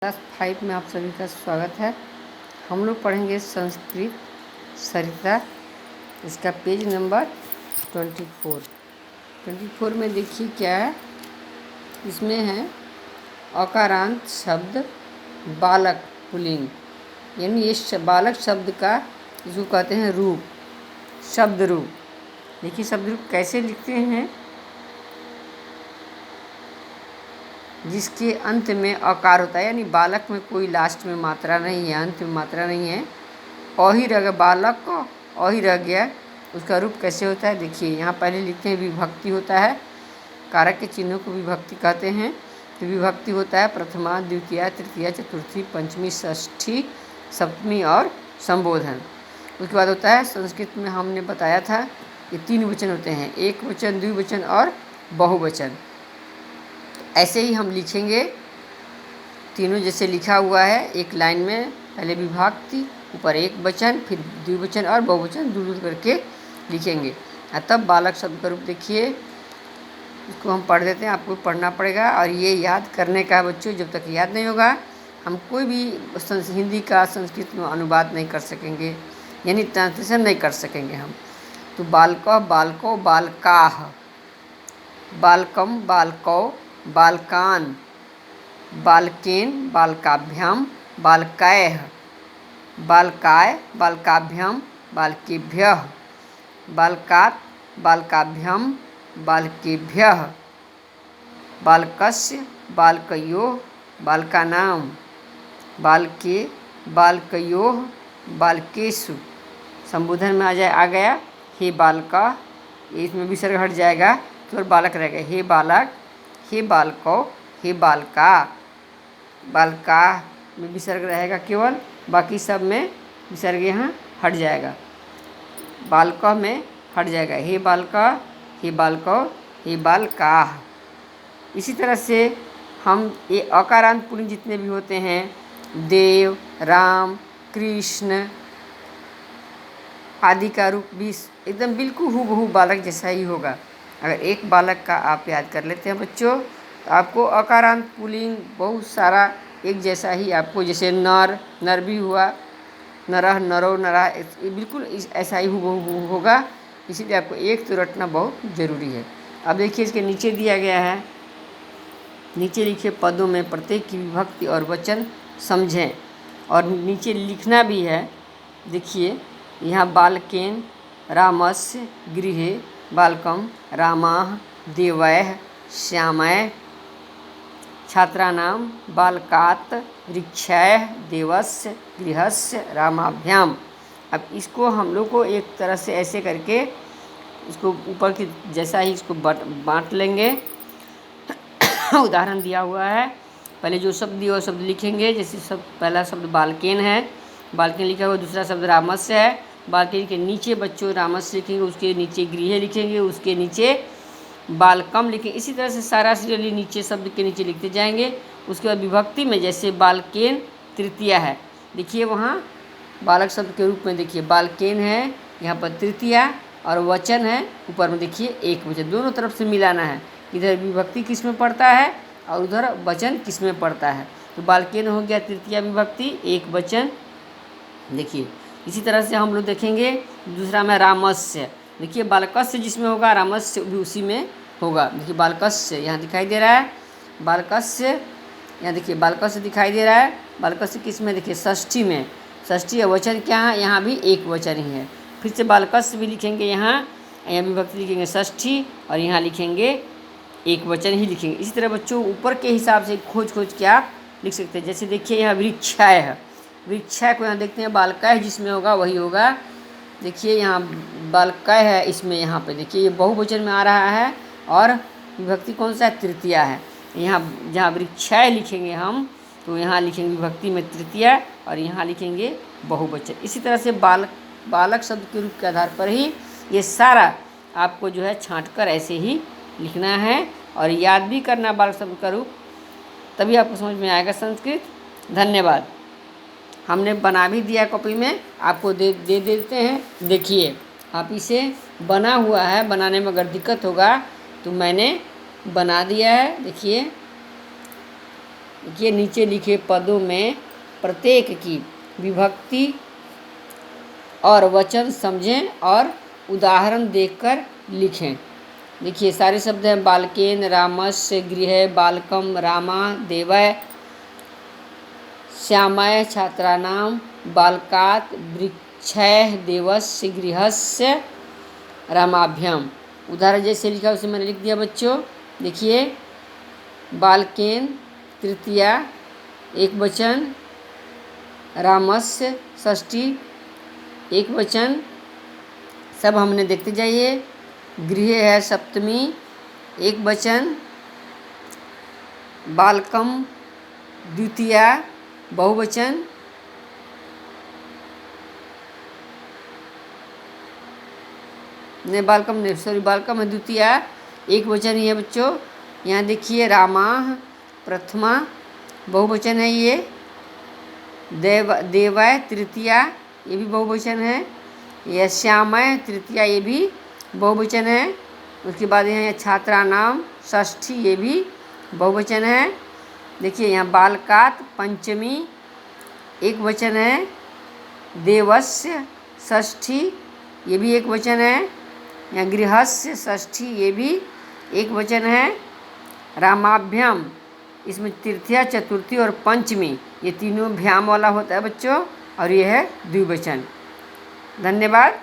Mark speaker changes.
Speaker 1: Class 5 में आप सभी का स्वागत है। हम लोग पढ़ेंगे संस्कृत सरिता। इसका पेज नंबर 24 में देखिए क्या है। इसमें है अकारांत शब्द बालक पुल्लिंग, यानी ये बालक शब्द का जो कहते हैं रूप, शब्द रूप। देखिए शब्द रूप कैसे लिखते हैं। जिसके अंत में अकार होता है, यानी बालक में कोई लास्ट में मात्रा नहीं है, अंत में मात्रा नहीं है। अ ही रह गया, बालक को अ ही रह गया। उसका रूप कैसे होता है देखिए। यहाँ पहले लिखते हैं विभक्ति होता है। कारक के चिन्हों को विभक्ति कहते हैं। तो विभक्ति होता है प्रथमा, द्वितीया, तृतीया, चतुर्थी, पंचमी, षष्ठी, सप्तमी और संबोधन। उसके बाद होता है संस्कृत में हमने बताया था ये 3 वचन होते हैं, एक वचन, द्विवचन और बहुवचन। ऐसे ही हम लिखेंगे तीनों जैसे लिखा हुआ है एक लाइन में। पहले विभक्ति, ऊपर एक वचन, फिर द्विवचन और बहुवचन दूर दूर करके लिखेंगे। तब बालक शब्द का रूप देखिए। इसको हम पढ़ देते हैं, आपको पढ़ना पड़ेगा और ये याद करने का बच्चों। जब तक याद नहीं होगा हम कोई भी हिंदी का संस्कृत में अनुवाद नहीं कर सकेंगे, यानी ट्रांसलेशन नहीं कर सकेंगे हम। तो बालक, बालको, बालकाः, बालकम, बालकौ, बालकान, बालकेन, बालकाभ्याम, बालकैः, बालकाय, बालकाभ्याम, बालकेभ्यः, बालकात्, बालकाभ्याम, बालकेभ्यः, बालकस्य, बालकयोः, बालकानां, बालके, बालकयोः, बालकेषु। संबोधन में आ गया हे बालका, इसमें विसर्ग हट जाएगा, केवल बालक रह गए। हे बालक, हे बालको, हे बालका। बालका में विसर्ग रहेगा केवल, बाकी सब में विसर्ग यहाँ हट जाएगा। बालका में हट जाएगा। हे बालका, हे बालको, हे बालका। इसी तरह से हम ये अकारांत पुल्लिंग जितने भी होते हैं, देव, राम, कृष्ण आदि का रूप भी एकदम बिल्कुल हूबहू बालक जैसा ही होगा। अगर एक बालक का आप याद कर लेते हैं बच्चों, तो आपको अकारांत पुल्लिंग बहुत सारा एक जैसा ही आपको, जैसे नर, नर भी हुआ, नरः, नरो, नरा, बिल्कुल ऐसा ही हूबहू होगा। इसीलिए आपको एक तो रटना बहुत ज़रूरी है। अब देखिए इसके नीचे दिया गया है, नीचे लिखे पदों में प्रत्येक की विभक्ति और वचन समझें, और नीचे लिखना भी है। देखिए यहाँ बालकेन रामस्य गृहे, बालकम रामाः देवैः श्यामैः, छात्राणां बालकात् वृक्षैः देवस्य गृहस्य रामाभ्याम। अब इसको हम लोग को एक तरह से ऐसे करके इसको ऊपर की जैसा ही इसको बांट लेंगे। उदाहरण दिया हुआ है। पहले जो शब्द दिया वो शब्द लिखेंगे। जैसे पहला शब्द बालकेन है, बालकेन लिखा हुआ। दूसरा शब्द रामस्य है, बालकेन के नीचे बच्चों रामस्य लिखेंगे, उसके नीचे गृह लिखेंगे, उसके नीचे बालकम लिखेंगे। इसी तरह से सारा सीरियली नीचे शब्द के नीचे लिखते जाएंगे। उसके बाद विभक्ति में जैसे बालकेन तृतीया है, देखिए वहाँ बालक शब्द के रूप में देखिए बालकेन है, यहाँ पर तृतीया, और वचन है ऊपर में देखिए एक वचन। दोनों तरफ से मिलाना है, इधर विभक्ति किस में पड़ता है और उधर वचन किस में पड़ता है। तो बालकेन हो गया तृतीया विभक्ति, एक वचन। देखिए इसी तरह से हम लोग देखेंगे दूसरा में रामस्य। देखिए बालकस्य जिसमें होगा रामस्य भी उसी में होगा। देखिए बालकस्य यहाँ दिखाई दे रहा है, बालकस्य यहाँ देखिए बालकस्य दिखाई दे रहा है। बालकस्य किस में देखिए षष्ठी में, षष्ठी वचन क्या है, यहाँ भी एक वचन ही है। फिर से बालकस्य भी लिखेंगे, यहाँ विभक्ति लिखेंगे षष्ठी, और यहाँ लिखेंगे एक वचन ही लिखेंगे। इसी तरह बच्चों ऊपर के हिसाब से खोज के आप लिख सकते हैं। जैसे देखिए यहाँ वृक्षाय है, वृक्षाय को यहाँ देखते हैं बालकाय जिसमें होगा वही होगा। देखिए यहाँ बालकाय है, इसमें यहाँ पे देखिए ये बहुवचन में आ रहा है, और विभक्ति कौन सा है, तृतीया है। यहाँ जहाँ वृक्षाय लिखेंगे हम, तो यहाँ लिखेंगे विभक्ति में तृतीया, और यहाँ लिखेंगे बहुवचन। इसी तरह से बालक शब्द के रूप के आधार पर ही ये सारा आपको जो है छाँट कर ऐसे ही लिखना है और याद भी करना बालक शब्द का रूप, तभी आपको समझ में आएगा संस्कृत। धन्यवाद। हमने बना भी दिया कॉपी में, आपको दे देते हैं। देखिए आप इसे बना हुआ है, बनाने में अगर दिक्कत होगा तो मैंने बना दिया है। देखिए देखिए नीचे लिखे पदों में प्रत्येक की विभक्ति और वचन समझें और उदाहरण देखकर लिखें। देखिए सारे शब्द हैं बालकेन, रामस्य, गृह, बालकम, रामा, देवय, श्यामय, छात्राणाम, बालकात्, वृक्षैः, देवस्य, गृहस्य, रामाभ्याम। उदाहरण जैसे लिखा उसे मैंने लिख दिया बच्चों। देखिए बालकेन तृतीया एक वचन, रामस्य षष्ठी एक वचन, सब हमने देखते जाइए। गृह है सप्तमी एक वचन, बालकम द्वितीया बहुवचन, बालकम है द्वितीया एक वचन ही है बच्चों। यहाँ देखिए रामा प्रथमा बहुवचन है ये, देवय तृतीया ये भी बहुवचन है, यह श्यामय तृतीया ये भी बहुवचन है। उसके बाद यहाँ छात्रा नाम षष्ठी ये भी बहुवचन है। देखिए यहाँ बालकात् पंचमी एक वचन है, देवस्य षष्ठी ये भी एक वचन है, यहाँ गृहस्य षष्ठी ये भी एक वचन है। रामाभ्याम इसमें तृतीया चतुर्थी और पंचमी ये तीनों भ्याम वाला होता है बच्चों, और ये है द्विवचन। धन्यवाद।